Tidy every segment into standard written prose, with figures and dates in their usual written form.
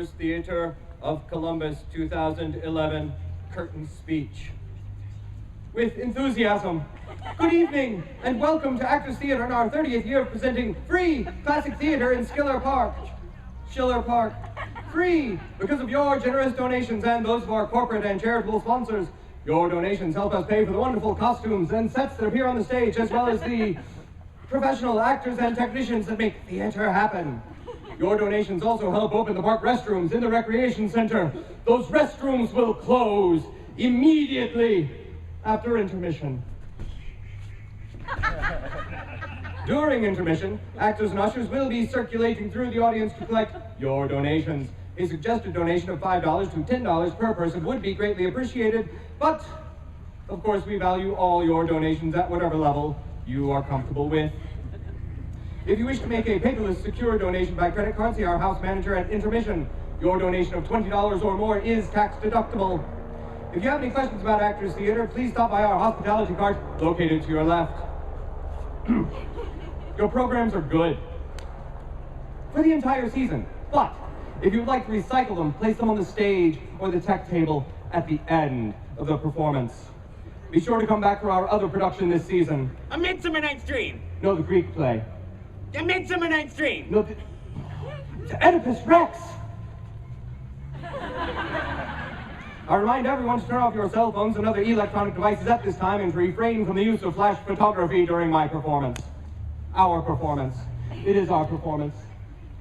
Actors Theater of Columbus 2011 curtain speech. With enthusiasm, good evening and welcome to Actors Theater in our 30th year of presenting free classic theater in Schiller Park. Free because of your generous donations and those of our corporate and charitable sponsors. Your donations help us pay for the wonderful costumes and sets that appear on the stage, as well as the professional actors and technicians that make theater happen. Your donations also help open the park restrooms in the recreation center. Those restrooms will close immediately after intermission. During intermission, actors and ushers will be circulating through the audience to collect your donations. A suggested donation of $5 to $10 per person would be greatly appreciated, but of course we value all your donations at whatever level you are comfortable with. If you wish to make a paperless, secure donation by credit card, see our house manager at intermission. Your donation of $20 or more is tax deductible. If you have any questions about Actors Theater, please stop by our hospitality cart located to your left. Your programs are good for the entire season, but if you would like to recycle them, place them on the stage or the tech table at the end of the performance. Be sure to come back for our other production this season. A Midsummer Night's Dream! No, the Greek play. A Midsummer Night's Dream! No, the Oedipus Rex! I remind everyone to turn off your cell phones and other electronic devices at this time and to refrain from the use of flash photography during my performance. Our performance. It is our performance.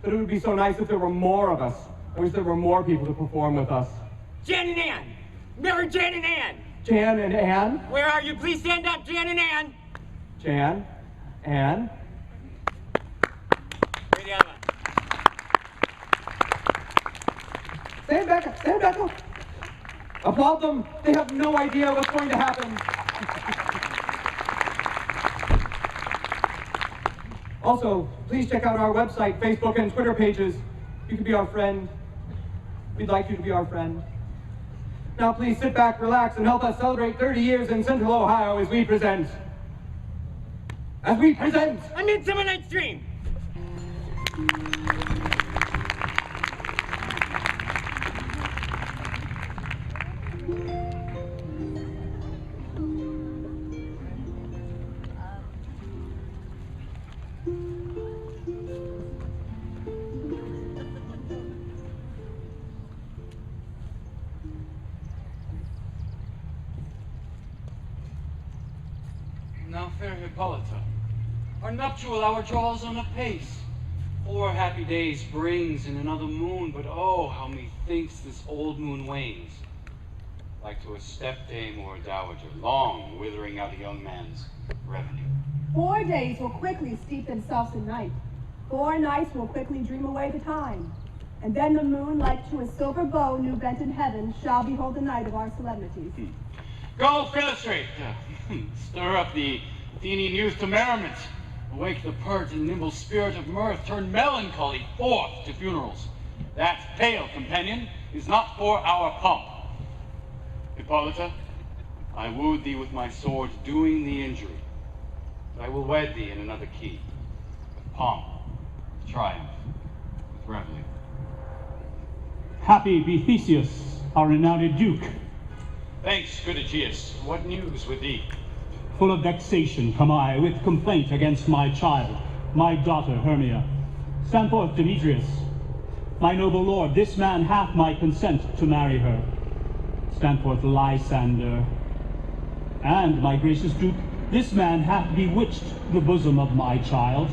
But it would be so nice if there were more of us. I wish there were more people to perform with us. Jan and Ann! Miller, Jan and Ann! Jan and Ann? Where are you? Please stand up, Jan and Ann! Jan, Ann. Ready, Alma. Stand back up, stand back up. Applaud them. They have no idea what's going to happen. Also, please check out our website, Facebook, and Twitter pages. You can be our friend. We'd like you to be our friend. Now please sit back, relax, and help us celebrate 30 years in Central Ohio as we present. A Midsummer Night's Dream! Now, fair Hippolyta, our nuptial hour draws on apace. 4 happy days brings in another moon, but oh, how methinks this old moon wanes, like to a stepdame or a dowager, long withering out a young man's revenue. 4 days will quickly steep themselves in night. 4 nights will quickly dream away the time. And then the moon, like to a silver bow new bent in heaven, shall behold the night of our solemnities. Go, Philostrate! Stir up the Athenian youth to merriment. Awake the pert and nimble spirit of mirth. Turn melancholy forth to funerals. That pale companion is not for our pomp. Hippolyta, I wooed thee with my sword, doing thee injury. But I will wed thee in another key. With pomp, with triumph, with reveille. Happy be Theseus, our renowned duke. Thanks, good Egeus. What news with thee? Full of vexation come I, with complaint against my child, my daughter Hermia. Stand forth, Demetrius. My noble lord, this man hath my consent to marry her. Stand forth, Lysander. And, my gracious duke, this man hath bewitched the bosom of my child.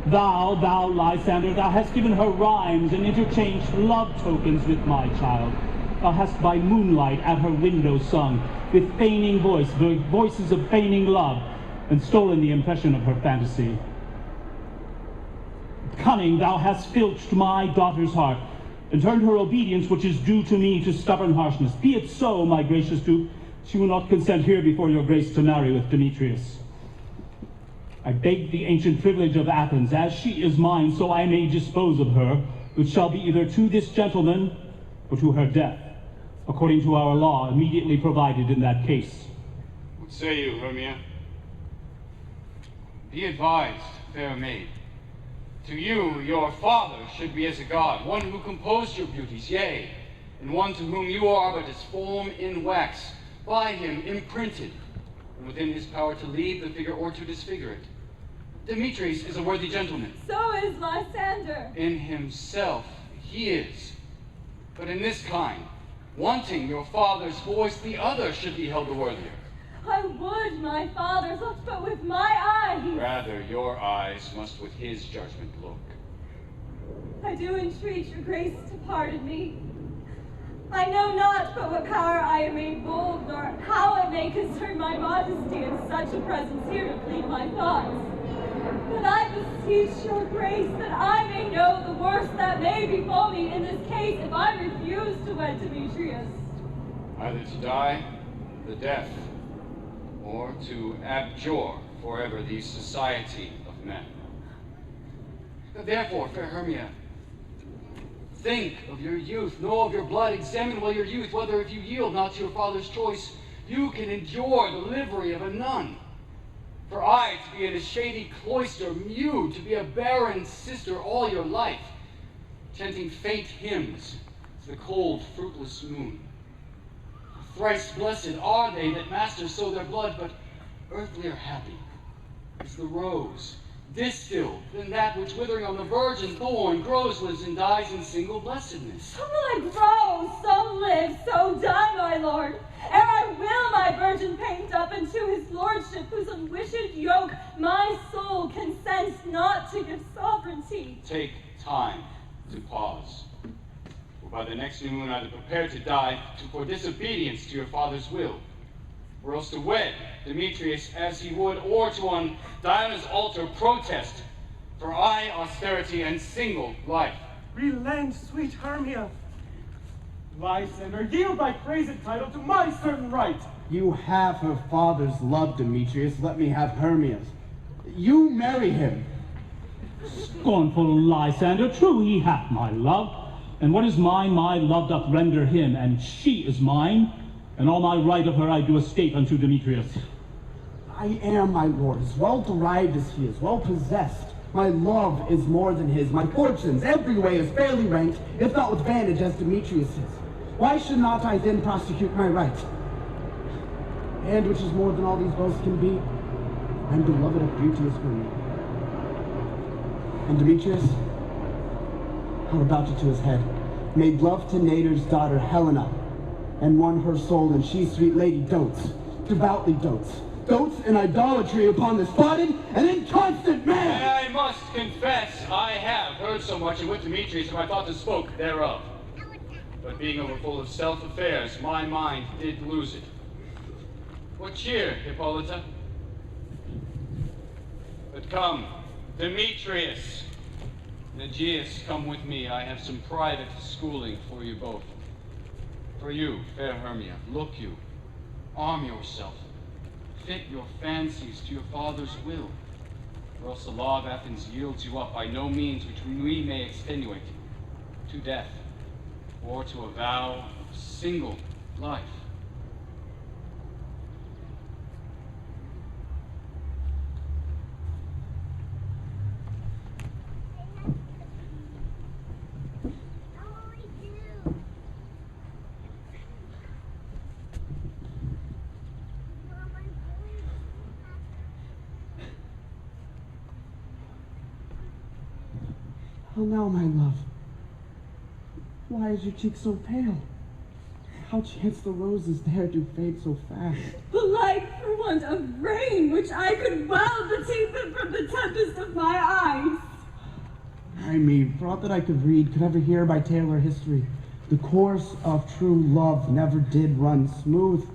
Thou, Lysander, thou hast given her rhymes and interchanged love tokens with my child. Thou hast by moonlight at her window sung, with feigning voice, the voices of feigning love, and stolen the impression of her fantasy. Cunning, thou hast filched my daughter's heart, and turned her obedience, which is due to me, to stubborn harshness. Be it so, my gracious duke, she will not consent here before your grace to marry with Demetrius. I beg the ancient privilege of Athens, as she is mine, so I may dispose of her, which shall be either to this gentleman or to her death, according to our law immediately provided in that case. What say you, Hermia? Be advised, fair maid. To you, your father should be as a god, one who composed your beauties, yea, and one to whom you are but as form in wax, by him imprinted, and within his power to lead the figure or to disfigure it. Demetrius is a worthy gentleman. So is Lysander. In himself he is. But in this kind, wanting your father's voice, the other should be held the worthier. I would my father looked but with my eyes. Rather, your eyes must with his judgment look. I do entreat your grace to pardon me. I know not but what power I am made bold, nor how it may concern my modesty in such a presence here to plead my thoughts. But I beseech your grace that I may know the worst that may befall me in this case if I refuse to wed Demetrius. Either to die the death, or to abjure forever the society of men. Therefore, fair Hermia, think of your youth, know of your blood, examine well your youth, whether if you yield not to your father's choice, you can endure the livery of a nun. For I to be in a shady cloister, you to be a barren sister all your life, chanting faint hymns to the cold, fruitless moon. Thrice blessed are they that master so their blood, but earthlier happy is the rose, distilled than that which withering on the virgin thorn grows, lives, and dies in single blessedness. Some like grow, some live, so die, my lord. Ere I will my virgin paint up into his lordship, whose unwished yoke my soul consents not to give sovereignty. Take time to pause. For by the next new moon either prepare to die for disobedience to your father's will, or else to wed Demetrius as he would, or to on Diana's altar protest for austerity and single life. Relent, sweet Hermia. Lysander, yield thy praised title to my certain right. You have her father's love, Demetrius. Let me have Hermia's. You marry him. Scornful Lysander, true he hath my love, and what is mine, my love doth render him, and she is mine, and all my right of her I do estate unto Demetrius. I am, my lord, as well derived as he is, well possessed. My love is more than his, my fortunes every way as fairly ranked, if not with vantage as Demetrius is. Why should not I then prosecute my right? And which is more than all these boasts can be, I'm beloved of beauteous Hermia. And Demetrius, I'll about it to his head, made love to Nader's daughter Helena, and won her soul, and she, sweet lady, dotes, devoutly dotes in idolatry upon this spotted and inconstant man! And I must confess, I have heard so much, and with Demetrius have I thought to spoke thereof. But being overfull of self-affairs, my mind did lose it. What cheer, Hippolyta? But come, Demetrius and Egeus, come with me. I have some private schooling for you both. For you, fair Hermia, look you, arm yourself, fit your fancies to your father's will, or else the law of Athens yields you up by no means which we may extenuate, to death, or to a vow of single life. How now, my love? Why is your cheek so pale? How chance the roses there do fade so fast? Like for want of rain, which I could well beteem them from the tempest of my eyes. I mean, for aught that I could read, could ever hear by tale or history, the course of true love never did run smooth.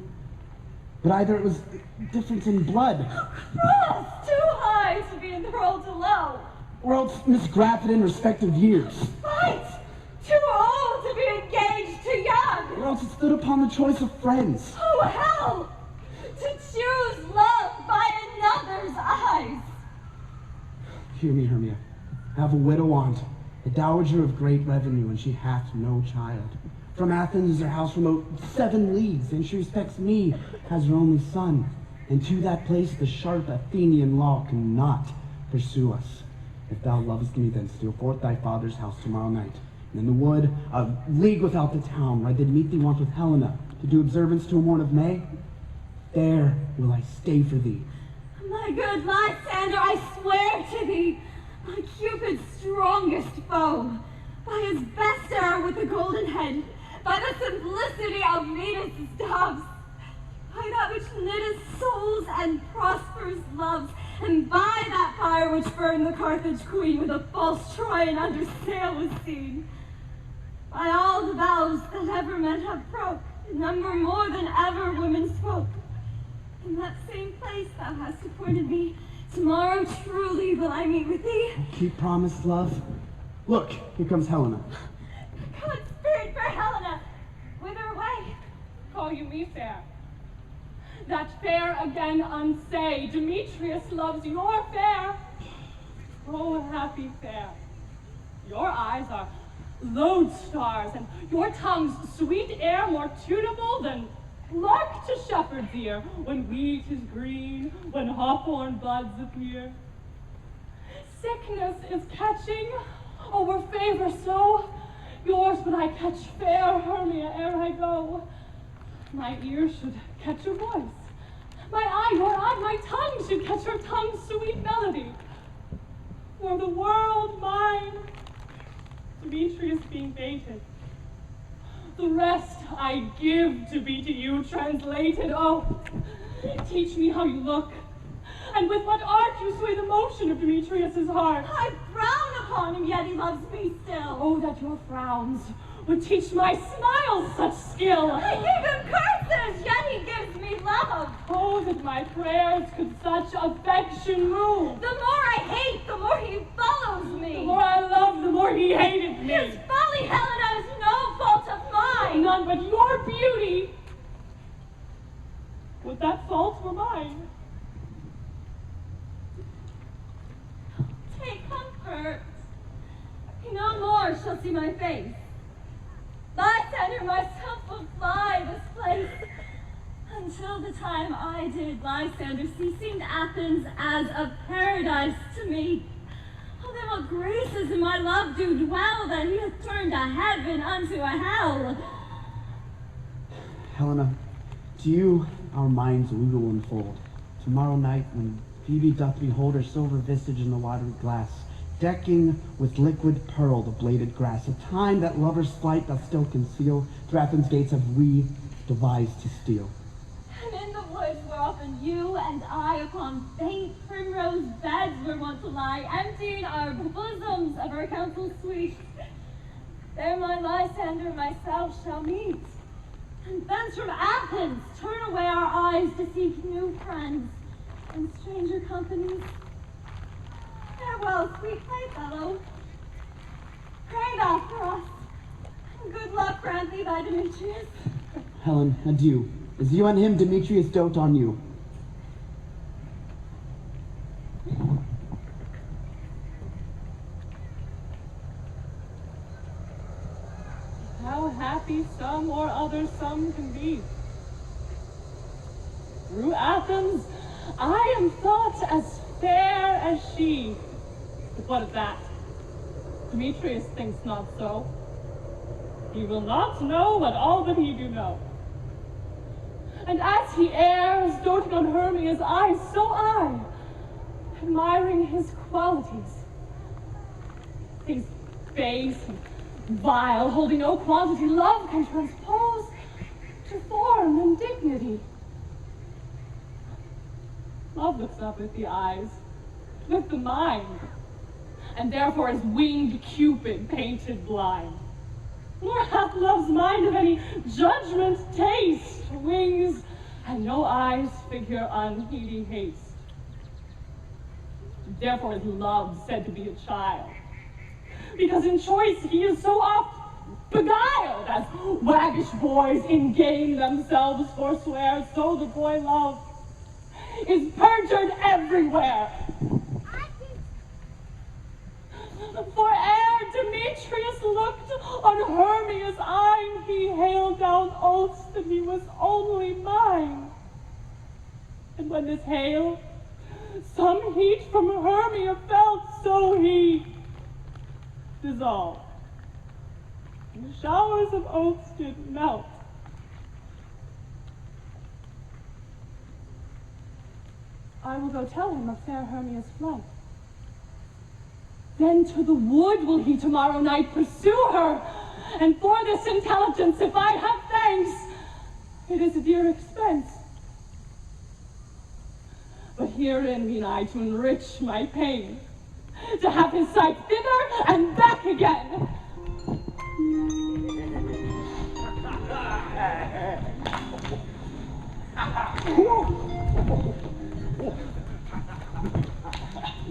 But either it was difference in blood, Cross too high to be enthralled low. or else misgrafted in respective years, Right, too old to be engaged to young. or else it stood upon the choice of friends. Oh hell, to choose love by another's eyes. Hear me, Hermia. I have a widow aunt, a dowager of great revenue, and she hath no child. From Athens is her house remote 7 leagues, and she respects me as her only son. And to that place the sharp Athenian law cannot pursue us. If thou lovest me, then steal forth thy father's house tomorrow night. And in the wood, a league without the town, where I did meet thee once with Helena, to do observance to a morn of May, there will I stay for thee. My good Lysander, I swear to thee, by Cupid's strongest foe, by his best arrow with the golden head, by the simplicity of Venus' doves, by that which knitteth souls and prospers loves, and by that fire which burned the Carthage queen with a false Troyan under sail was seen, by all the vows that ever men have broke, in number more than ever women spoke. In that same place thou hast appointed me, tomorrow truly will I meet with thee. Keep promise, love. Look, here comes Helena. Good spirit for Helena! Whither away? Call you me fair? That fair again unsay, Demetrius loves your fair. Oh, happy fair. Your eyes are lodestars, and your tongue's sweet air more tunable than lark to shepherd's ear, when wheat is green, when hawthorn buds appear. Sickness is catching, over favor so, yours would I catch fair Hermia ere I go. My ear should catch your voice, my eye your eye, my tongue should catch her tongue's sweet melody. Were the world mine, Demetrius being baited, the rest I give to be to you translated. Oh, teach me how you look, and with what art you sway the motion of Demetrius's heart. I frown upon him, yet he loves me still. Oh, that your frowns would teach my smiles such skill. I give him curses, yet he gives me love. Oh, that my prayers could such affection move. The more I hate, the more he follows me. The more I love, the more he hated me. His folly, Helena, is no fault of mine. None but your beauty. Would that fault were mine. Take comfort. He no more shall see my face. Lysander myself will fly this place. Until the time I did, Lysander see seemed Athens as a paradise to me. Oh, then what graces in my love do dwell, that he hath turned a heaven unto a hell. Helena, to you our minds we will unfold. Tomorrow night, when Phoebe doth behold her silver visage in the watery glass, decking with liquid pearl the bladed grass, a time that lover's flight doth still conceal, through Athens' gates have we devised to steal. And in the woods where often you and I upon faint primrose beds were wont to lie, emptying our bosoms of our counsel sweet, there my Lysander myself shall meet, and thence from Athens turn away our eyes to seek new friends and stranger companies. Farewell, sweet playfellow. Pray thou for us, and good luck grant thee thy Demetrius. Helen, adieu. As you on him, Demetrius dote on you. How happy some or other some can be. Through Athens, I am thought as fair as she. But what of that? Demetrius thinks not so. He will not know what all that he do know. And as he errs, doting on Hermia's eyes, so I, admiring his qualities, things base and vile, holding no quantity, love can transpose to form and dignity. Love looks up with the eyes, with the mind, and therefore is winged Cupid painted blind. Nor hath love's mind of any judgment, taste, wings, and no eyes figure unheeding haste. Therefore is love said to be a child, because in choice he is so oft beguiled, as waggish boys in game themselves forswear, so the boy love is perjured everywhere. For ere Demetrius looked on Hermia's eye, he hailed down oaths that he was only mine. And when this hail some heat from Hermia felt, so he dissolved. And the showers of oaths did melt. I will go tell him of fair Hermia's flight. Then to the wood will he tomorrow night pursue her, and for this intelligence, if I have thanks, it is a dear expense. But herein mean I to enrich my pain, to have his sight thither and back again.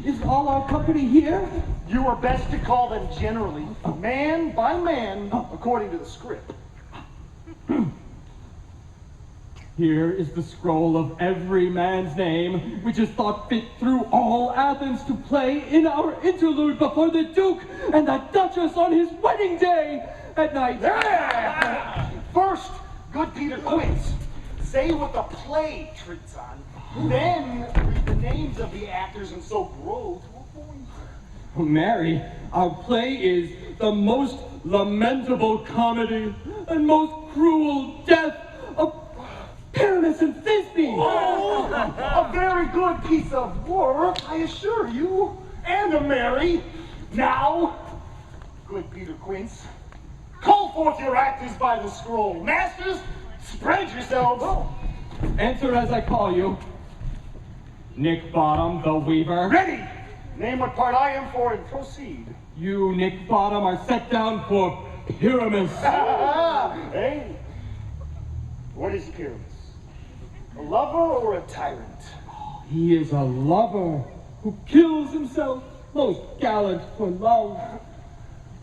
Is all our company here? You are best to call them generally, man by man, according to the script. Here is the scroll of every man's name, which is thought fit through all Athens to play in our interlude before the Duke and the Duchess on his wedding day at night. Yeah! First, good Peter Quince, say what the play treats on. Then read the names of the actors and so grow to a point. Mary, our play is the most lamentable comedy and most cruel death of Pyramus and Thisbe. Oh, a very good piece of work, I assure you. And a merry. Now, good Peter Quince, call forth your actors by the scroll. Masters, spread yourselves. Answer as I call you. Nick Bottom, the Weaver. Ready! Name what part I am for and proceed. You, Nick Bottom, are set down for Pyramus. Hey, what is Pyramus? A lover or a tyrant? He is a lover who kills himself, most gallant for love.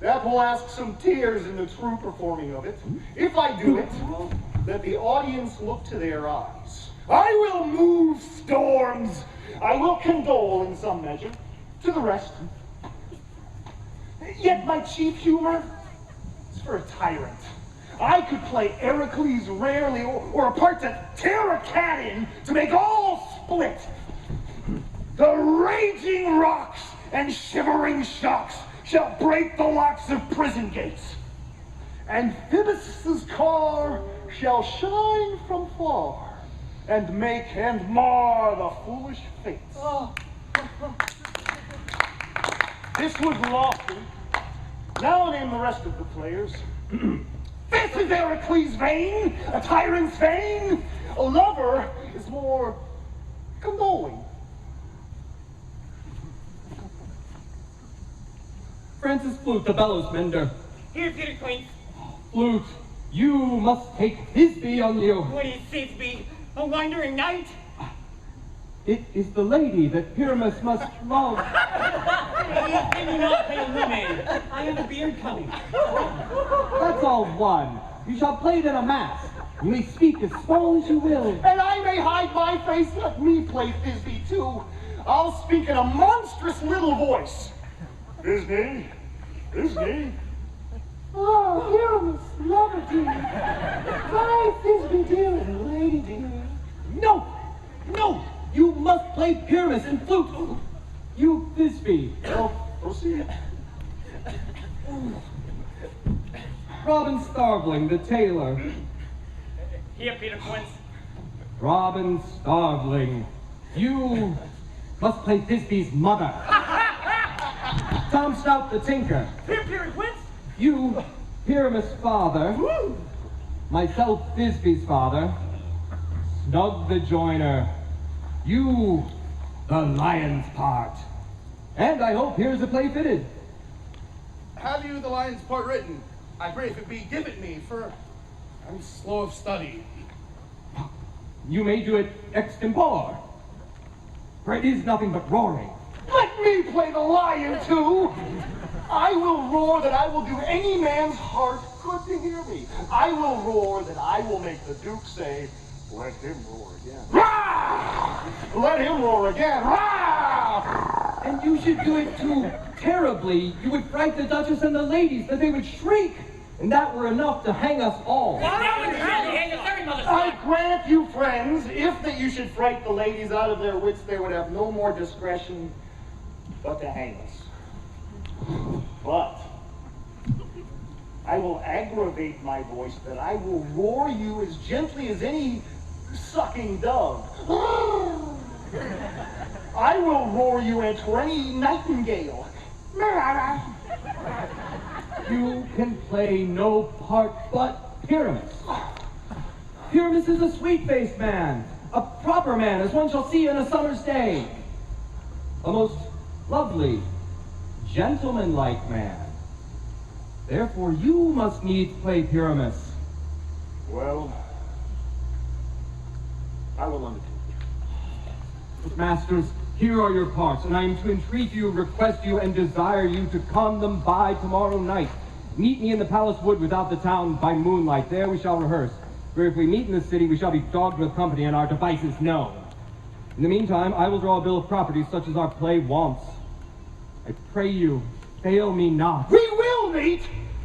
That will ask some tears in the true performing of it. If I do it, let the audience look to their eyes. I will move storms. I will condole in some measure. To the rest. Yet my chief humor is for a tyrant. I could play Heracles rarely, or a part to tear a cat in to make all split. The raging rocks and shivering shocks shall break the locks of prison gates. And Phoebus' car shall shine from far and make and mar the foolish fates. This was lofty. Now name the rest of the players. This is Heracles' vein, a tyrant's vein. A lover is more condoling. Francis Flute, the bellows mender. Here, Peter Quince. Flute, you must take Thisbe on you. What is Thisbe? A wandering knight? It is the lady that Pyramus must love. I do not play a woman. I have a beard coming. That's all one. You shall play it in a mask. You may speak as small as you will. And I may hide my face, let me play Thisbe too. I'll speak in a monstrous little voice. Thisbe, Thisbe. Oh, Pyramus, lover dear. Fly, Thisbe dear, and lady dear. No! No! You must play Pyramus and Flute. You, Thisbe. Well, proceed. Robin Starveling, the tailor. Here, Peter Quince. Robin Starveling, you must play Thisbe's mother. Tom Snout, the tinker. Here, Peter Quince. You, Pyramus' father. Woo! Myself, Thisbe's father. Snug the joiner. You, the lion's part. And I hope here's a play fitted. Have you the lion's part written? I pray if it be given me, for I'm slow of study. You may do it extempore, for it is nothing but roaring. Let me play the lion too. I will roar that I will do any man's heart good to hear me. I will roar that I will make the Duke say, let him roar again. Rah! Let him roar again. Rah! And you should do it too terribly. You would fright the Duchess and the ladies, that they would shriek. And that were enough to hang us all. That would hang us very another I son. grant you, friends, if that you should fright the ladies out of their wits, they would have no more discretion but to hang us. But I will aggravate my voice that I will roar you as gently as any sucking dove. I will roar you as for any nightingale. You can play no part but Pyramus. Pyramus is a sweet-faced man, a proper man, as one shall see in a summer's day. A most lovely, gentlemanlike man. Therefore, you must needs play Pyramus. Well, I will undertake. But masters, here are your parts, and I am to entreat you, request you, and desire you to come them by tomorrow night. Meet me in the palace wood without the town by moonlight. There we shall rehearse. For if we meet in the city, we shall be dogged with company and our devices known. In the meantime, I will draw a bill of property such as our play wants. I pray you, fail me not. We will meet,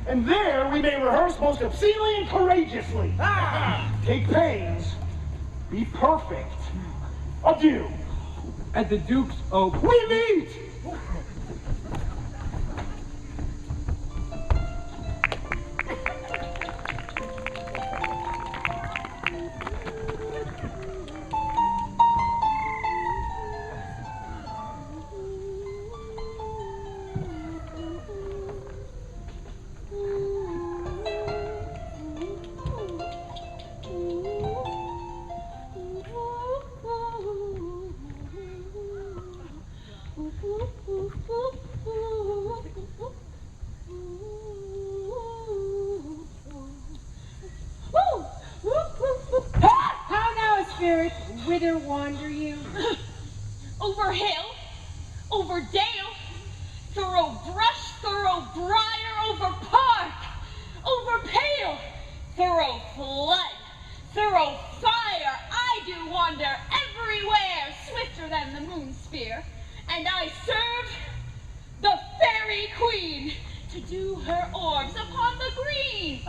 and there we may rehearse most obscenely and courageously. Take pains. Be perfect. Adieu. At the Duke's Oak. We meet! How now, spirit? Whither wander you? Over hill, over dale, thorough brush, thorough briar, over park, over pale, thorough flood, thorough fire. I do wander everywhere, swifter than the moon spear, and I serve the fairy queen to do her orbs upon the green.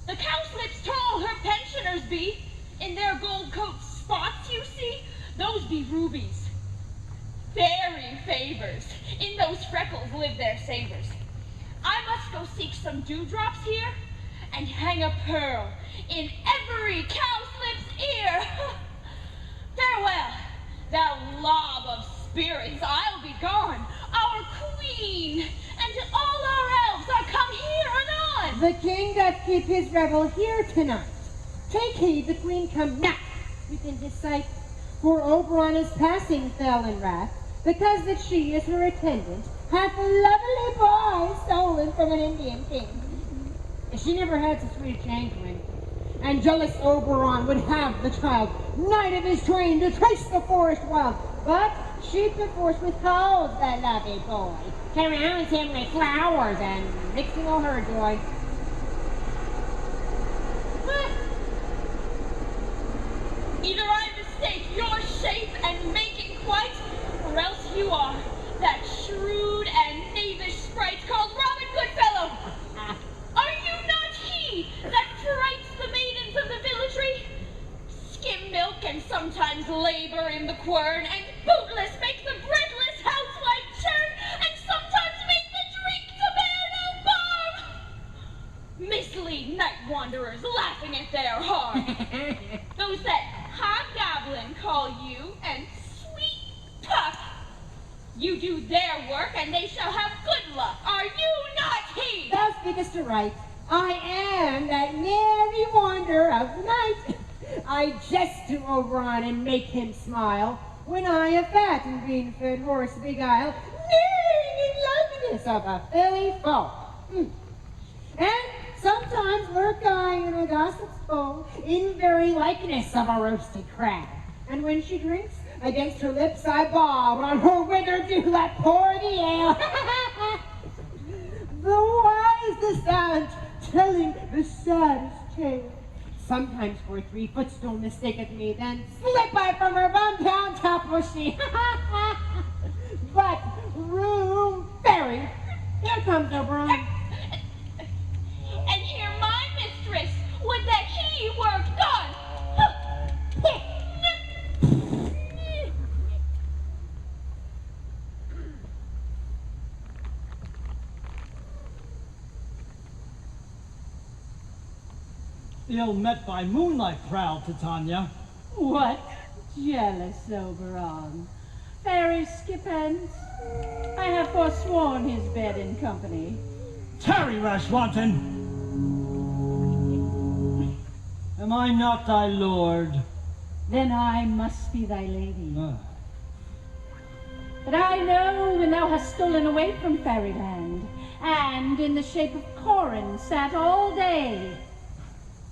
The cowslips tall her pensioners be, in their gold coats spots you see, those be rubies. Fairy favors, in those freckles live their savors. I must go seek some dewdrops here, and hang a pearl in every cowslip's ear. Farewell, thou lob of spirits, I'll be gone. Our queen, and all our elves are come here anon. The king doth keep his revel here tonight. Take heed the queen come not within his sight, for Overon is passing fell in wrath, because that she is her attendant, hath a lovely boy stolen from an Indian king. She never had so sweet a changeling, and jealous Overon would have the child, knight of his train, to trace the forest wild, but she perforce withholds that lovely boy, surrounds him with flowers and mixing all her joy. Either I mistake your shape and making quite, or else you are that shrewd and knavish sprite called Robin Goodfellow. Are you not he that frights the maidens of the villagery? Skim milk and sometimes labor in the quern, and bootless make the breadless housewife churn, and sometimes make the drink to bear no balm. Mislead night wanderers, laughing at their harm. Those that hobgoblin call you, and sweet puff. You do their work, and they shall have good luck. Are you not he? Thou speakest aright. I am that merry wanderer of the night. I jest to Overon and make him smile, when I a fat and green-fed horse beguile, nearing in likeness of a filly foal. And sometimes lurk I in a gossip's bowl, in very likeness of a roasted crab. And when she drinks, against her lips I bob, on her wither dewlap pour the ale. The wise the sound, telling the saddest tale. Sometimes for 3 footstool mistaketh me, then slip I from her bum down top was she. But room fairy, here comes Overon. And here my mistress would that he were God ill met by moonlight, proud Titania. What jealous Overon. Fairy Skippens, I have forsworn his bed and company. Tarry, rash wanton! Am I not thy lord? Then I must be thy lady. But I know when thou hast stolen away from fairyland, and in the shape of Corin sat all day,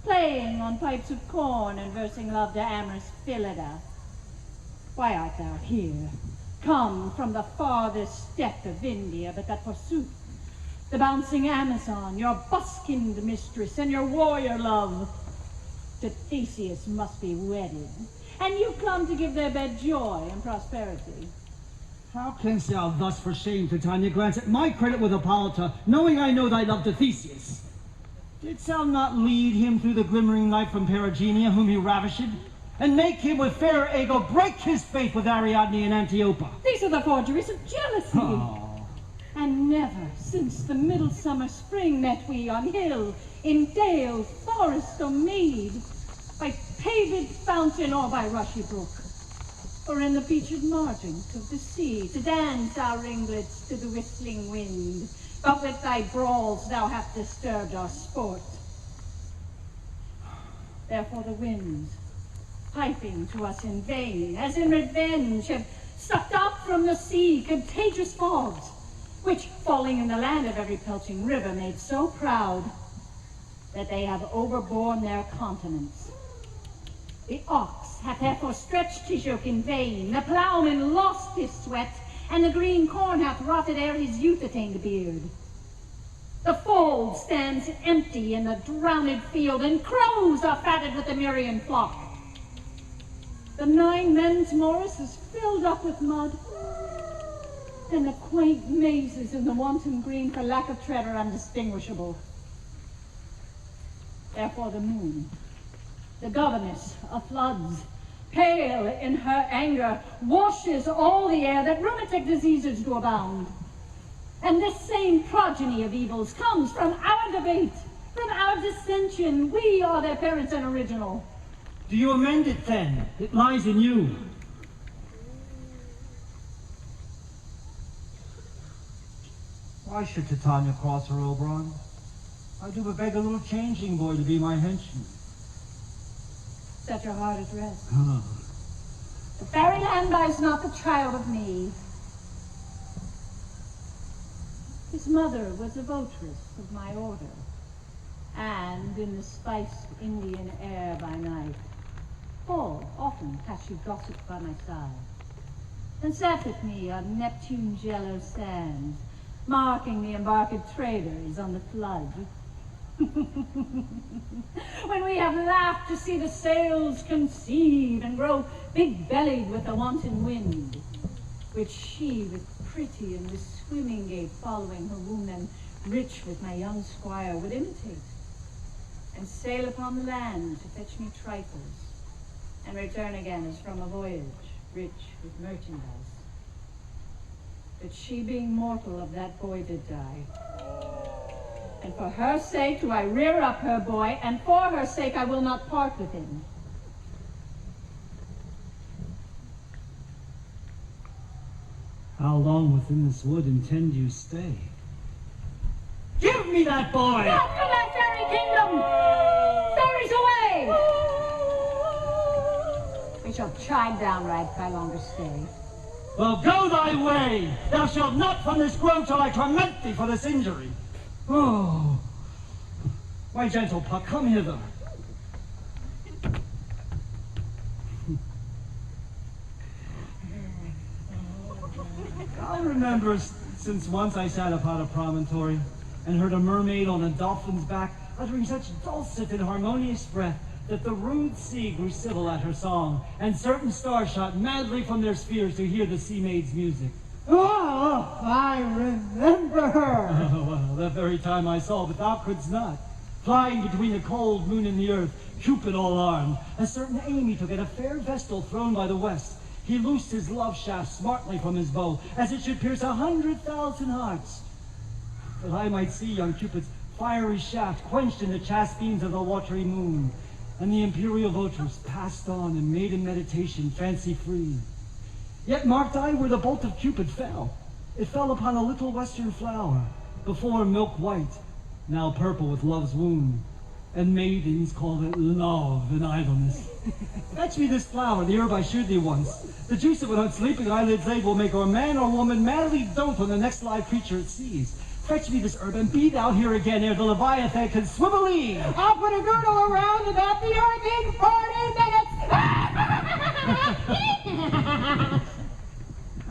playing on pipes of corn and versing love to amorous Hippolyta. Why art thou here, come from the farthest steppe of India, but that forsooth the bouncing Amazon, your buskinged mistress, and your warrior love, to Theseus must be wedded, and you come to give their bed joy and prosperity. How canst thou thus for shame, Titania, glance at my credit with Hippolyta, knowing I know thy love to Theseus? Didst thou not lead him through the glimmering night from Perigenia, whom he ravished, and make him with fair Ego break his faith with Ariadne and Antiopa? These are the forgeries of jealousy. Oh. And never since the midsummer spring met we on hill, in dale, forest, or mead, by paved fountain or by rushy brook, or in the beached margent of the sea, to dance our ringlets to the whistling wind. But with thy brawls thou hast disturbed our sport. Therefore the winds, piping to us in vain, as in revenge, have sucked up from the sea contagious fogs, which, falling in the land of every pelting river, made so proud that they have overborne their continents. The ox hath therefore stretched his yoke in vain, the ploughman lost his sweat, and the green corn hath rotted ere his youth attained a beard. The fold stands empty in the drowned field, and crows are fatted with the Myrrhian flock. The 9 men's morris is filled up with mud, and the quaint mazes in the wanton green for lack of tread are undistinguishable. Therefore the moon, the governess of floods, pale in her anger, washes all the air that rheumatic diseases do abound. And this same progeny of evils comes from our debate, from our dissension. We are their parents and original. Do you amend it then? It lies in you. Why should Titania cross her, Overon? I do but beg a little changing boy to be my henchman. Set your heart at rest. The fairyland buys not the child of me. His mother was a votress of my order, and in the spiced Indian air by night, full often hath she gossiped by my side, and sat with me on Neptune's yellow sands, marking the embarked traders on the flood. When we have laughed to see the sails conceive and grow big-bellied with the wanton wind, which she with pretty and with swimming gait following her womb, and rich with my young squire would imitate, and sail upon the land to fetch me trifles, and return again as from a voyage, rich with merchandise. But she being mortal of that boy did die. And for her sake do I rear up her boy, and for her sake I will not part with him. How long within this wood intend you stay? Give me that boy! Not from that fairy kingdom! Fairies away! We shall chide downright if I longer stay. Well, go thy way! Thou shalt not from this grove till I torment thee for this injury. Oh, my gentle Puck, come hither. Thou rememberest, since once I sat upon a promontory, and heard a mermaid on a dolphin's back, uttering such dulcet and harmonious breath, that the rude sea grew civil at her song, and certain stars shot madly from their spheres to hear the sea maid's music. Oh, I remember her. Oh, well, that very time I saw, but thou couldst not. Flying between the cold moon and the earth, Cupid all armed, a certain Amy took at a fair vestal thrown by the west. He loosed his love shaft smartly from his bow, as it should pierce 100,000 hearts. That I might see young Cupid's fiery shaft quenched in the chaste beams of the watery moon, and the imperial voters passed on and made in meditation fancy-free. Yet marked I where the bolt of Cupid fell. It fell upon a little western flower, before milk white, now purple with love's wound, and maidens call it love and idleness. Fetch me this flower, the herb I shewed thee once. The juice of it on sleeping eyelids laid will make or man or woman madly dote on the next live creature it sees. Fetch me this herb, and be thou here again ere the Leviathan can swim a league. I'll put a girdle around about the earth in 40 minutes.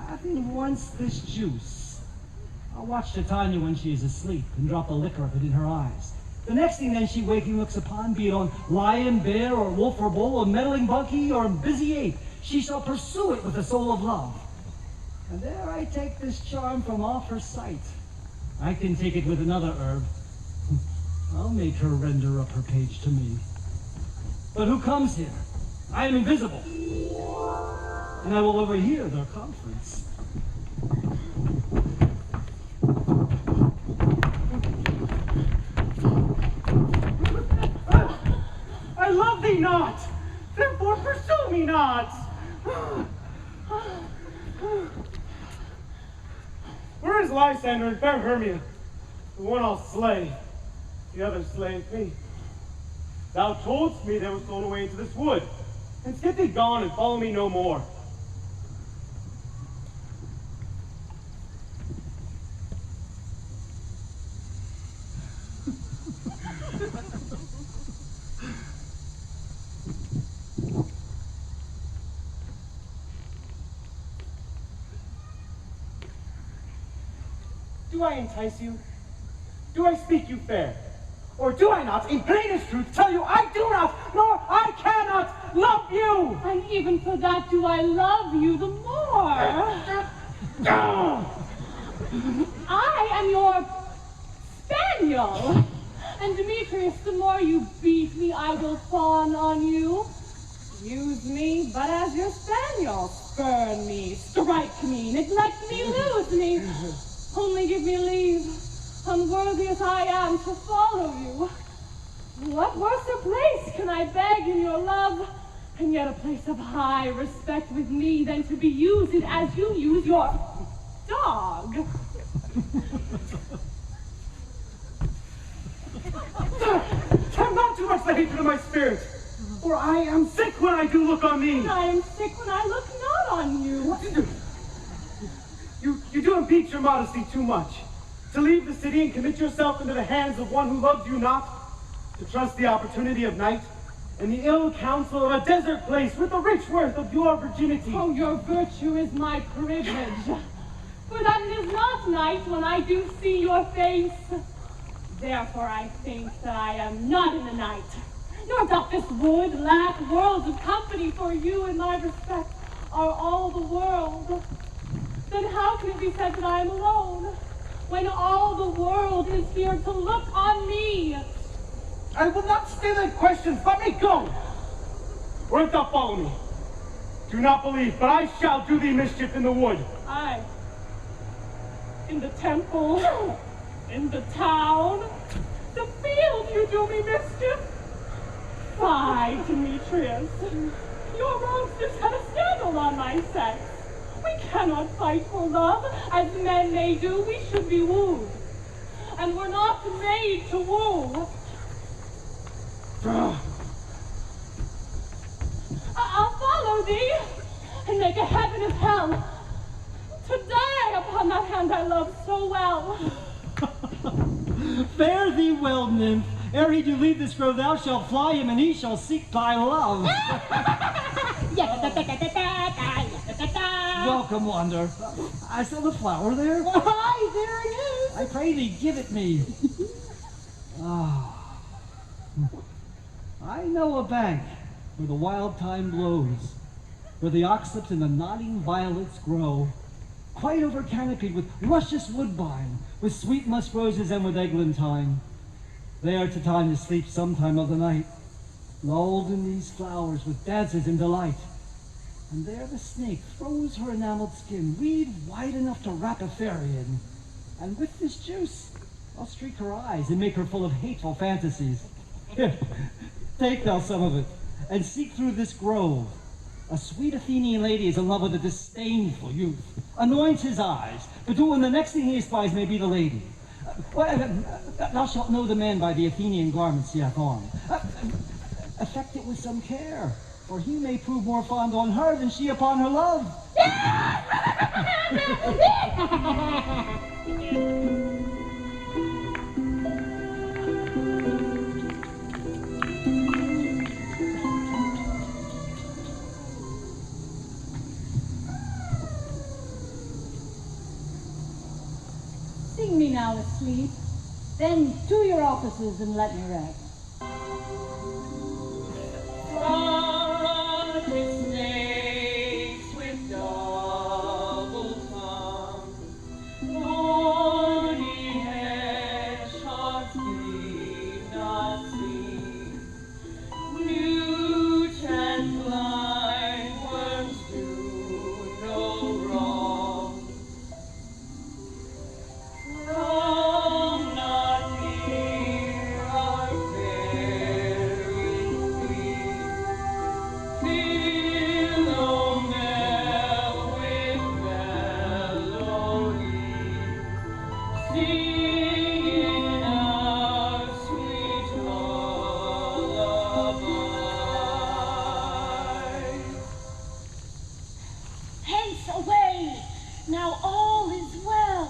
Having once this juice, I'll watch Titania when she is asleep and drop the liquor of it in her eyes. The next thing then she waking looks upon, be it on lion, bear, or wolf, or bull, or meddling monkey, or busy ape, she shall pursue it with the soul of love. And there I take this charm from off her sight. I can take it with another herb. I'll make her render up her page to me. But who comes here? I am invisible, and I will overhear their conference. I love thee not, therefore pursue me not. Where is Lysander and fair Hermia? The one I'll slay, the other slayeth me. Thou toldst me they were stolen away into this wood. Hence get thee gone and follow me no more. Do I entice you? Do I speak you fair? Or do I not, in plainest truth, tell you I do not, nor I cannot love you? And even for that do I love you the more. I am your spaniel. And Demetrius, the more you beat me, I will fawn on you. Use me but as your spaniel. Spurn me, strike me, neglect me, lose me. Only give me leave, unworthy as I am, to follow you. What worse a place can I beg in your love, and yet a place of high respect with me, than to be used as you use your dog? Have not too much the hatred of my spirit, for I am sick when I do look on thee. I am sick when I look not on you. You do impeach your modesty too much. To leave the city and commit yourself into the hands of one who loves you not. To trust the opportunity of night and the ill counsel of a desert place with the rich worth of your virginity. Oh, your virtue is my privilege. For that it is not night when I do see your face. Therefore I think that I am not in the night. Nor doth this wood lack worlds of company, for you in my respect are all the world. Then how can it be said that I am alone, when all the world is here to look on me? I will not stay that question. Let me go. Or if thou follow me, do not believe, but I shall do thee mischief in the wood. Aye. In the temple, in the town, the field you do me mischief. Fie, Demetrius. Your roasters have a scandal on my sex. We cannot fight for love, as men may do. We should be wooed. And we're not made to woo. I'll follow thee, and make a heaven of hell, to die upon that hand I love so well. Fare thee well, nymph. Ere he do leave this grove, thou shalt fly him, and he shall seek thy love. Welcome, Wander. I saw the flower there. Why, there it is. I pray thee, give it me. I know a bank where the wild thyme blows, where the oxlips and the nodding violets grow, quite over canopied with luscious woodbine, with sweet musk roses and with eglantine. There Titania sleeps sometime of the night, lulled in these flowers with dances and delight. And there the snake throws her enameled skin, weed wide enough to wrap a fairy in. And with this juice, I'll streak her eyes and make her full of hateful fantasies. Here, take thou some of it, and seek through this grove. A sweet Athenian lady is in love with a disdainful youth. Anoint his eyes, but do when the next thing he espies may be the lady. Thou shalt know the man by the Athenian garments he hath on. Affect it with some care, for he may prove more fond on her than she upon her love. Sing me now asleep, then to your offices and let me rest. Snakes with double tongue, thorny hedgehogs did not see, newt and blind worms do no wrong. Come not near our fairy queen, Philomel with melody, singing our sweet lullaby. Hence away, now all is well.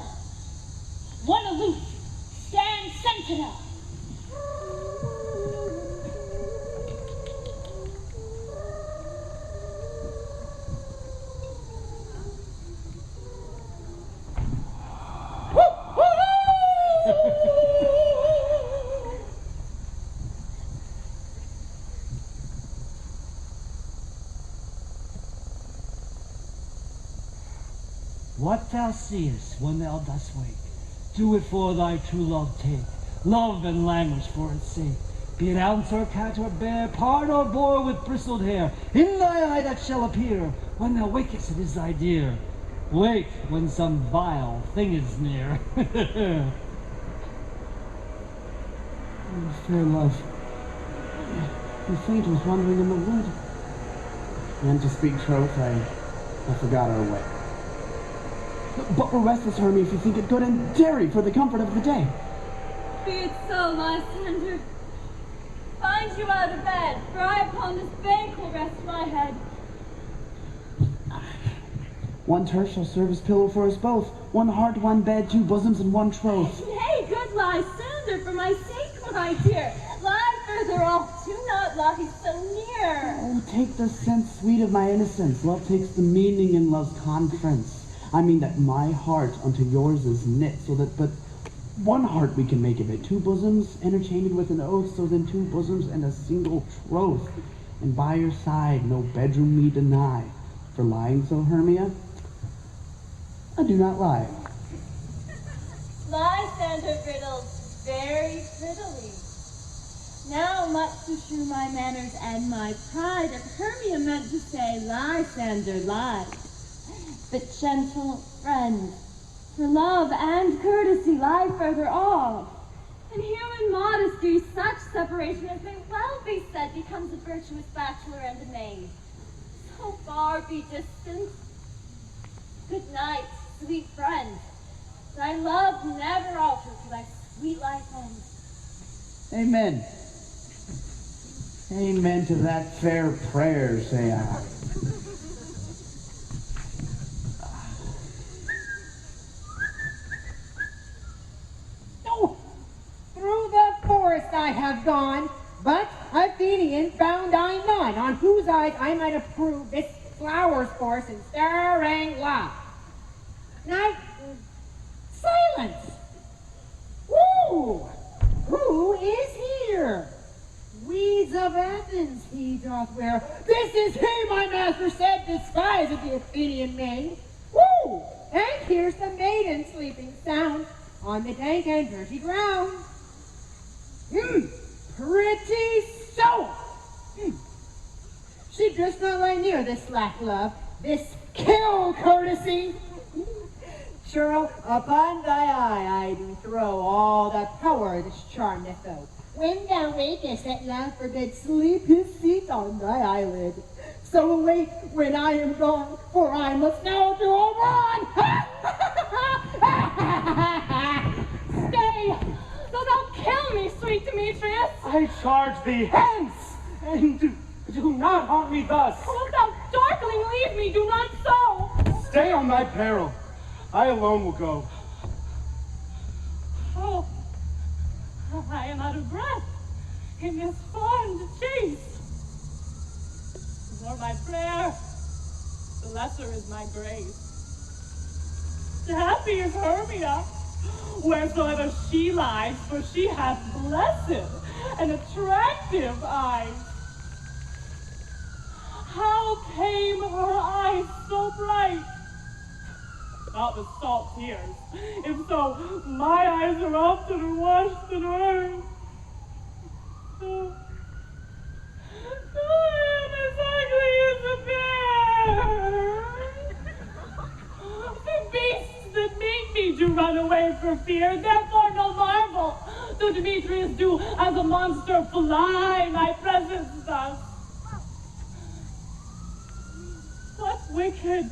One aloof, stand sentinel. What thou seest when thou dost wake, do it for thy true love take. Love and languish for its sake. Be it ounce or cat or bear, pard or boar with bristled hair, in thy eye that shall appear, when thou wakest it is thy dear. Wake when some vile thing is near. Oh, fair love, you faint was wandering in the wood. And to speak troth, I forgot our way. But we're restless, Hermia, if you think it good, and dairy for the comfort of the day. Be it so, Lysander. Find you out of bed, for I upon this bank will rest my head. One turf shall serve as pillow for us both. One heart, one bed, two bosoms, and one troth. Nay, good Lysander, for my sake, my dear, lie further off, do not lie so near. Oh, take the sense sweet of my innocence. Love takes the meaning in love's conference. I mean that my heart unto yours is knit, so that but one heart we can make of it. Two bosoms interchained with an oath, so then two bosoms and a single troth. And by your side no bedroom me deny. For lying so, Hermia, I do not lie. Lysander riddled very prettily. Now much to shew my manners and my pride, if Hermia meant to say Lysander lied. But gentle friend, for love and courtesy lie further off. In human modesty, such separation as may well be said becomes a virtuous bachelor and a maid. So far be distant. Good night, sweet friend. Thy love never alter to thy sweet life ends. Amen. Amen to that fair prayer, say I. Through the forest I have gone, but Athenian found I none, on whose eyes I might approve this flower's course and stirring love. Night, silence! Woo! Who is here? Weeds of Athens he doth wear. This is he, my master said, despised the Athenian maid. Woo! And here's the maiden sleeping sound on the dank and dirty ground. Pretty so. She durst not lie near this slack love, this kill courtesy. Sure, upon thy eye I do throw all the power that's charmed the foe. When thou wakest at love forbid, sleep his seat on thy eyelid. So awake when I am gone, for I must now to Overon. Stay! Do not kill me, sweet Demetrius! I charge thee hence, and do not haunt me thus. Wilt thou, darkling, leave me? Do not so! Stay on thy peril. I alone will go. Oh, I am out of breath in this fond chase. The more my prayer, the lesser is my grace. Happy is Hermia, wheresoever she lies, for she hath blessed and attractive eyes. How came her eyes so bright? Not with salt tears. If so, my eyes are oftener washed than hers. Oh, I am as ugly as a bear. The beasts that meet me do run away for fear. Therefore, no marvel, though Demetrius do as a monster fly my presence thus. What wicked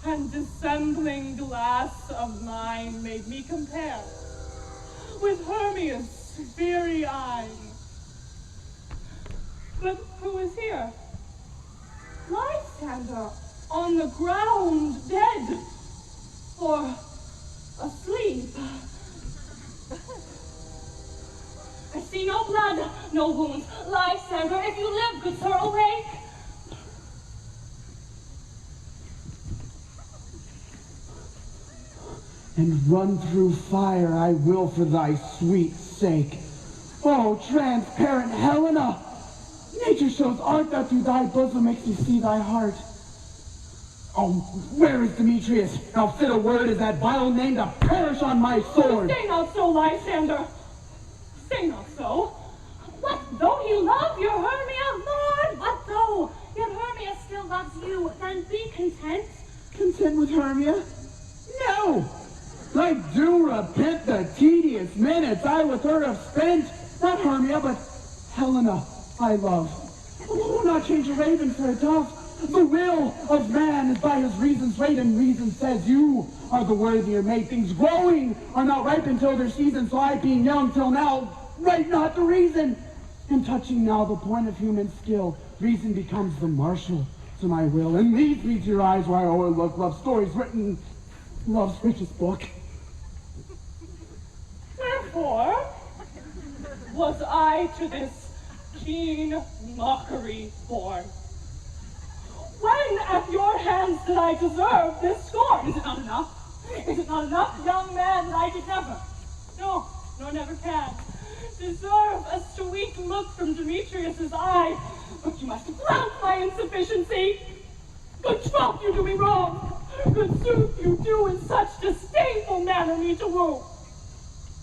and dissembling glass of mine made me compare with Hermia's fiery eyes? But who is here? Lysander, on the ground, dead, or asleep. I see no blood, no wounds. Lysander, if you live, good sir, awake. And run through fire I will for thy sweet sake. Oh, transparent Helena! Nature shows art that through thy bosom makes me see thy heart. Oh, where is Demetrius? How fit a word is that vile name to perish on my sword! Say not so, Lysander. Say not so. What though he love your Hermia, Lord? What though? Yet Hermia still loves you. Then be content. Content with Hermia? No! I do repent the tedious minutes I with her have spent. Not Hermia, but Helena I love. Who will not change a raven for a dove? The will of man is by his reason's rate, and reason says you are the worthier mate. Things growing are not ripe until their season, so I being young till now, right not the reason. And touching now the point of human skill, reason becomes the marshal to my will, and leads me to your eyes where I overlook love stories written in love's richest book. Wherefore was I to this keen mockery born? When at your hands did I deserve this scorn? Is it not enough? Is it not enough, young man, that I did never, no, nor never can, deserve a sweet look from Demetrius's eye? But you must flout my insufficiency. Good troth, you do me wrong. Good sooth, you do in such disdainful manner me to woo.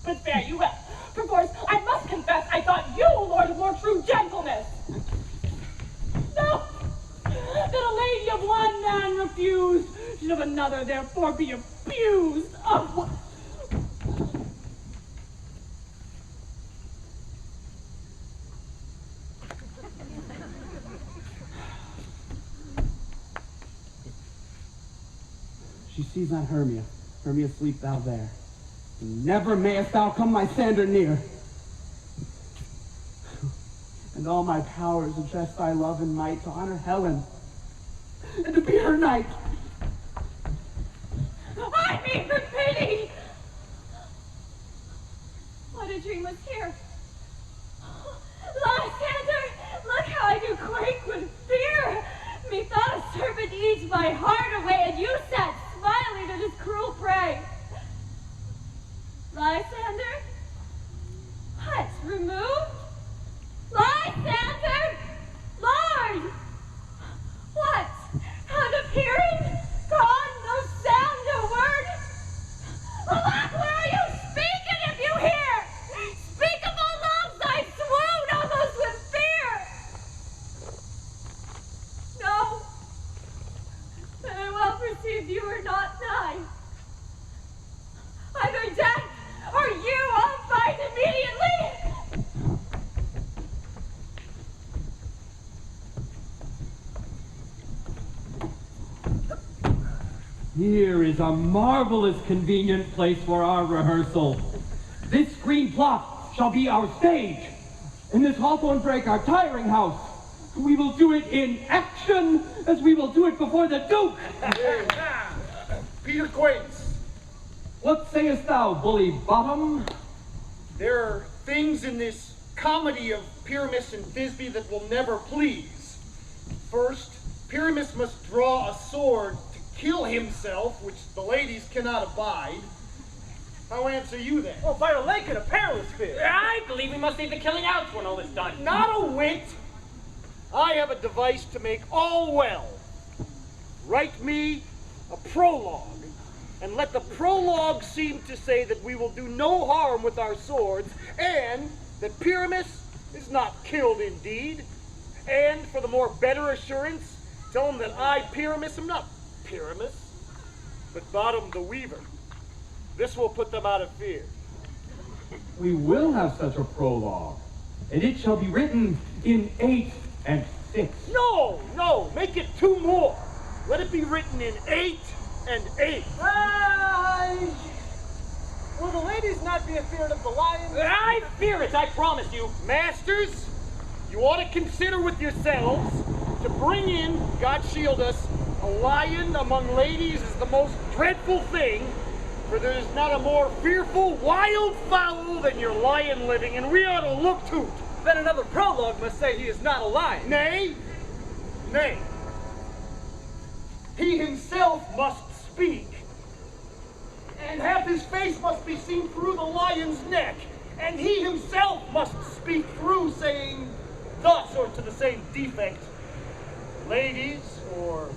But fare you well. Perforce, I must confess, I thought you, Lord, of more true gentleness. No, that a lady of one man refused should of another therefore be abused. Oh, She sees not Hermia. Hermia, sleep thou there. Never mayest thou come Lysander near. And all my powers address thy love and might to honor Helen, and to be her knight. I mean for pity! What a dream was here. Lysander, look how I do quake with fear. Methought a serpent eats my heart away, and you sat smiling at his cruel prey. Lysander? What? Removed? Lysander? Lord! What? Out of hearing? Gone? No sound, no word? Alack, where are you? Speak it if you hear! Speak of all loves I swoon, almost with fear! No. But I well perceived you were not nigh. Here is a marvelous convenient place for our rehearsal. This green plot shall be our stage, and this hawthorn brake our tiring house. We will do it in action as we will do it before the Duke. Peter Quince. What sayest thou, bully bottom? There are things in this comedy of Pyramus and Thisbe that will never please. First, Pyramus must draw a sword to kill himself, which the ladies cannot abide. How answer you then? Oh, by a lake and a perilous fear. I believe we must leave the killing out when all is done. Not a whit. I have a device to make all well. Write me a prologue, and let the prologue seem to say that we will do no harm with our swords, and that Pyramus is not killed indeed. And for the more better assurance, tell him that I, Pyramus, am not Pyramus, but Bottom the Weaver. This will put them out of fear. We will have such a prologue, and it shall be written in 8 and 6. No, make it 2 more. Let it be written in 8 and 8. Will the ladies not be afeard of the lion? I fear it, I promise you. Masters, you ought to consider with yourselves to bring in, God shield us, a lion among ladies is the most dreadful thing, for there is not a more fearful wild fowl than your lion living, and we ought to look to it. Then another prologue must say he is not a lion. Nay. He himself must speak, and half his face must be seen through the lion's neck, and he himself must speak through, saying thus, or to the same defect, ladies, or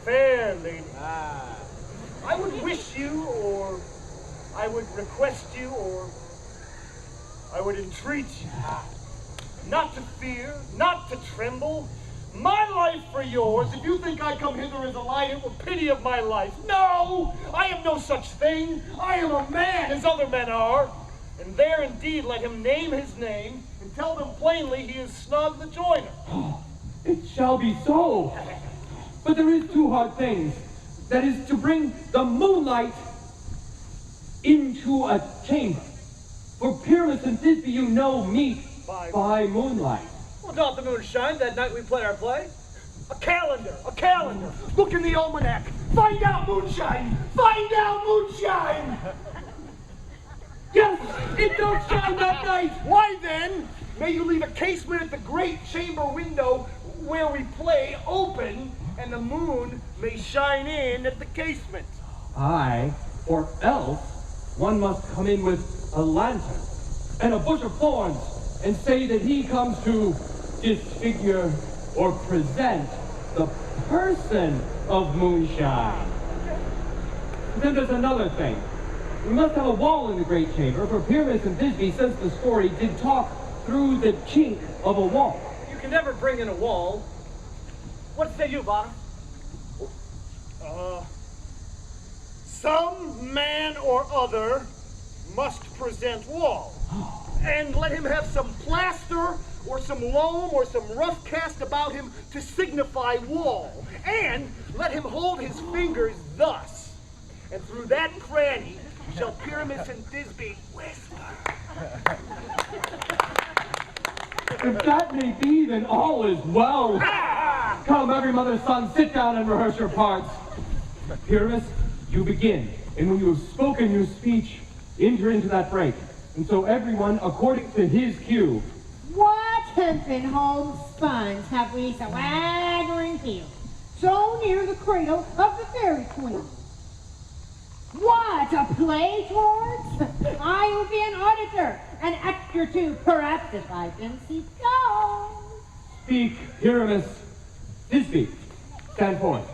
fair ladies. I would wish you, or I would request you, or I would entreat you, not to fear, not to tremble. My life for yours. If you think I come hither as a lion with pity of my life, no, I am no such thing. I am a man, as other men are. And there indeed let him name his name, and tell them plainly he is Snug the joiner. It shall be so. But there is 2 hard things. That is to bring the moonlight into a chamber. For Pyramus and Thisbe, you know, meet by moonlight. Well, don't the moon shine that night we play our play? A calendar. Look in the almanac. Find out moonshine. Yes, it does shine that night. Why then, may you leave a casement at the great chamber window where we play open, and the moon may shine in at the casement. Aye, or else one must come in with a lantern and a bush of thorns and say that he comes to disfigure or present the person of moonshine. Then there's another thing. We must have a wall in the great chamber, for Pyramus and Thisbe, since the story, did talk through the chink of a wall. You can never bring in a wall. What say you, Bottom? Some man or other must present wall. And let him have some plaster or some loam or some rough cast about him to signify wall. And let him hold his fingers thus. And through that cranny shall Pyramus and Thisbe whisper. If that may be, then all is well. Come, every mother's son, sit down and rehearse your parts. Pyramus, you begin, and when you have spoken your speech, enter into that break. And so everyone, according to his cue. What hempen homespuns have we swaggering here, so near the cradle of the fairy queen? What, a play towards? I will be an auditor, an act or 2, perhaps, if I can see go. Speak, Pyramus. Thisbe, stand forth.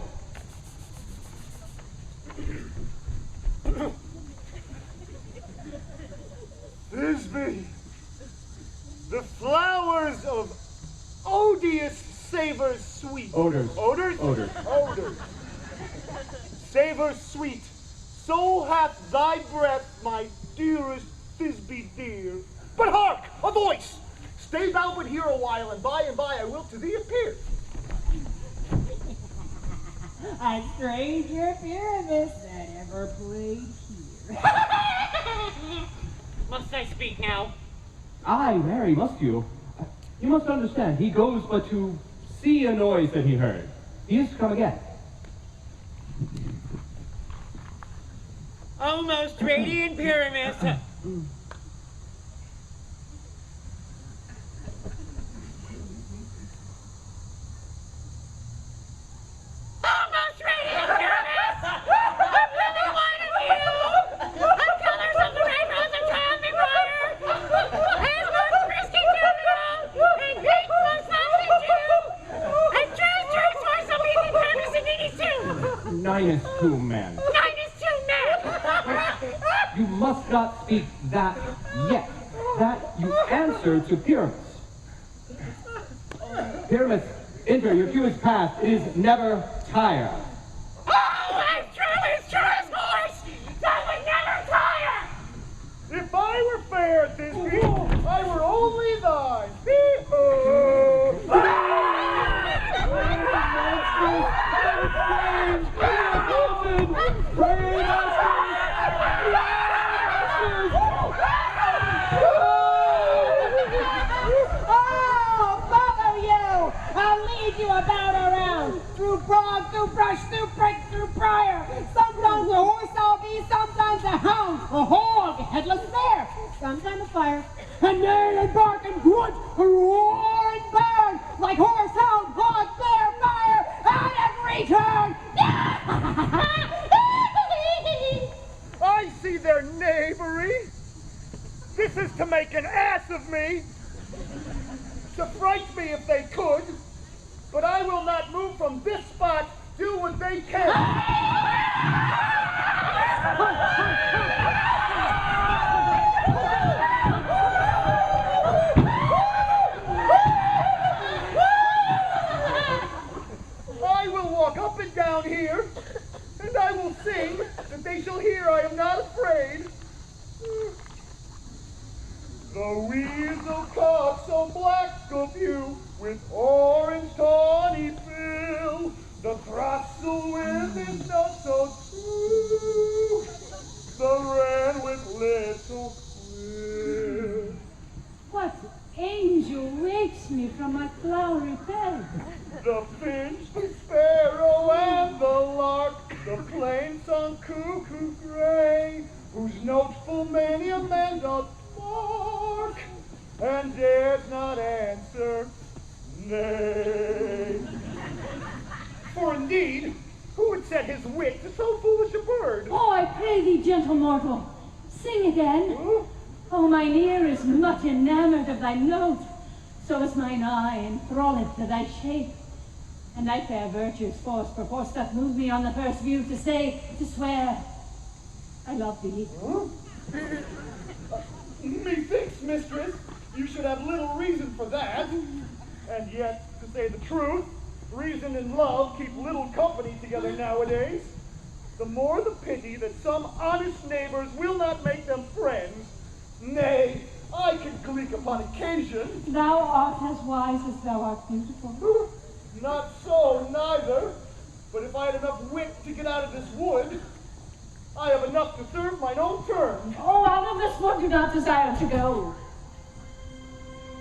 Thisbe, the flowers of odious savors sweet. Odors. Savors sweet. So hath thy breath, my dearest Thisbe dear. But hark, a voice! Stay thou but here a while, and by I will to thee appear. A stranger Pyramus that ever played here. Must I speak now? Aye, Mary, must you? You must understand, he goes but to see a noise that he heard. He is to come again. O most radiant Pyramus! Almost radiant Pyramus! I'm really one of you! The colors of the red rose of child McGuire! As most frisky criminal! And great most lovely Jew! And true for some evening Pyramus and Needy's too! 9 is 2, man. 9 is 2 men! You must not speak that yet. That you answer to Pyramus. Pyramus, enter, your cue is past. It is never tire. Oh, as true as horse! That would never tire! If I were fair, Thisbe, I were only thine. Hee-ho! Oh, follow you! I'll lead you about around. Through bog, through brush, through brake, through briar. Sometimes a horse I'll be, sometimes a hound, a hog, a headless bear, sometimes a fire. And neigh and bark and grunt and roar and burn like horse, hound, hog, bear, fire at every turn. I see their knavery. This is to make an ass of me. To fright me if they could. But I will not move from this spot, do what they can. I will walk up and down here, and I will sing that they shall hear I am not afraid. The weasel cock so black of hue, with orange tawny bill, the throstle with his nose so true, the wren with little quill. What angel wakes me from my flowery bed? The finch, the sparrow, and the lark, the plain-sung cuckoo gray, whose notes full many a man doth bark, and dares not answer nay. For indeed, who would set his wit to so foolish a bird? Oh, I pray thee, gentle mortal, sing again. Oh, mine ear is much enamored of thy note, so is mine eye enthralled to thy shape. And thy fair virtue's force perforce doth move me on the first view to say, to swear, I love thee. Methinks, mistress, you should have little reason for that. And yet, to say the truth, reason and love keep little company together nowadays. The more the pity that some honest neighbors will not make them friends. Nay, I can gleek upon occasion. Thou art as wise as thou art beautiful. Not so, neither. But if I had enough wit to get out of this wood, I have enough to serve mine own turn. Oh, out of this wood do not desire to go.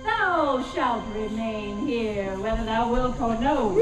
Thou shalt remain here, whether thou wilt or no.